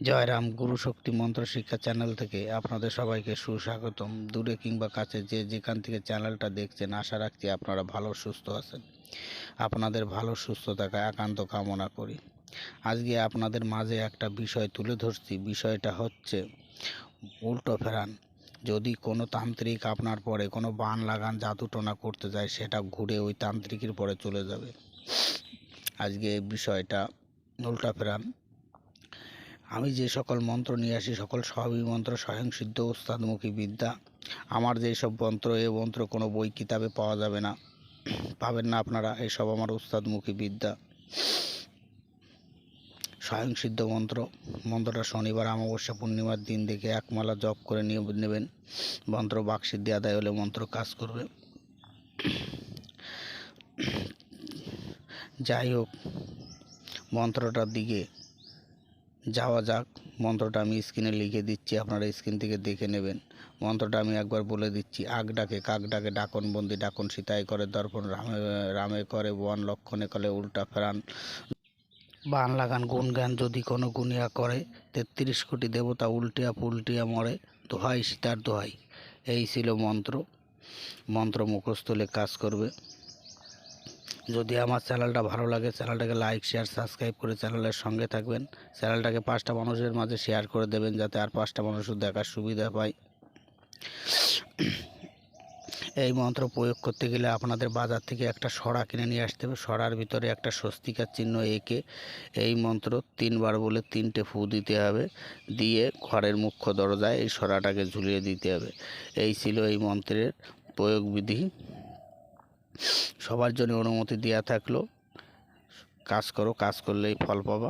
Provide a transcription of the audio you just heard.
জয়রাম গুরু শক্তি মন্ত্র শিক্ষা চ্যানেল থেকে আপনাদের সবাইকে সুস্বাগতম। দূরে কিংবা কাছে যে যেখান থেকে চ্যানেলটা দেখছেন, আশা রাখছি আপনারা ভালো সুস্থ আছেন। আপনাদের ভালো সুস্থ থাকা একান্ত কামনা করি। আজকে আপনাদের মাঝে একটা বিষয় তুলে ধরছি। বিষয়টা হচ্ছে উল্টো ফেরান। যদি কোনো তান্ত্রিক আপনার পরে কোনো বান লাগান জাদুটোনা করতে যায়, সেটা ঘুরে ওই তান্ত্রিকের পরে চলে যাবে। আজকে বিষয়টা উল্টা ফেরান। আমি যে সকল মন্ত্র নিয়ে আসি সবই মন্ত্র স্বয়ংসিদ্ধ উস্তাদমুখী বিদ্যা। আমার যেসব মন্ত্র, এই মন্ত্র কোনো বই কিতাবে পাওয়া যাবে না, পাবেন না আপনারা। এসব আমার উস্তাদমুখী বিদ্যা, স্বয়ংসিদ্ধ মন্ত্র। মন্ত্রটা শনিবার, অমাবস্যা, পূর্ণিমার দিন দেখে একমালা জপ করে নিয়ে নেবেন। মন্ত্র বাকসিদ্ধি আদায় হলে মন্ত্র কাজ করবে। যাই হোক, মন্ত্রটার দিকে যাওয়া যাক। মন্ত্রটা আমি স্ক্রিনে লিখে দিচ্ছি, আপনারা স্ক্রিন থেকে দেখে নেবেন। মন্ত্রটা আমি একবার বলে দিচ্ছি। আগ ডাকে কাক ডাকে, ডাকন বন্দি ডাকন সীতায় করে দর্পণ, রামে রামে করে বন, লক্ষণে করে উল্টা ফেরান। বান লাগান গুণ জ্ঞান যদি কোনো গুনিয়া করে, ৩৩ কোটি দেবতা উল্টিয়া পুলটিয়া মরে, দোহাই সীতার দোহাই। এই ছিল মন্ত্র। মন্ত্র মুখস্থ হলে কাজ করবে। যদি আমার চ্যানেলটা ভালো লাগে, চ্যানেলটাকে লাইক শেয়ার সাবস্ক্রাইব করে চ্যানেলের সঙ্গে থাকবেন। চ্যানেলটাকে 5টা মানুষের মাঝে শেয়ার করে দেবেন, যাতে আর 5টা মানুষও দেখার সুবিধা পায়। এই মন্ত্র প্রয়োগ করতে গেলে আপনাদের বাজার থেকে একটা সরা কিনে নিয়ে আসতে হবে। সরার ভিতরে একটা স্বস্তিকার চিহ্ন এঁকে এই মন্ত্র 3বার বলে 3টে ফু দিতে হবে। দিয়ে ঘরের মুখ্য দরজায় এই সরাটাকে ঝুলিয়ে দিতে হবে। এই ছিল এই মন্ত্রের প্রয়োগ বিধি। সবার জন্য অনুমতি দেওয়া থাকলো। কাজ করো, কাজ করলেই ফল পাবা।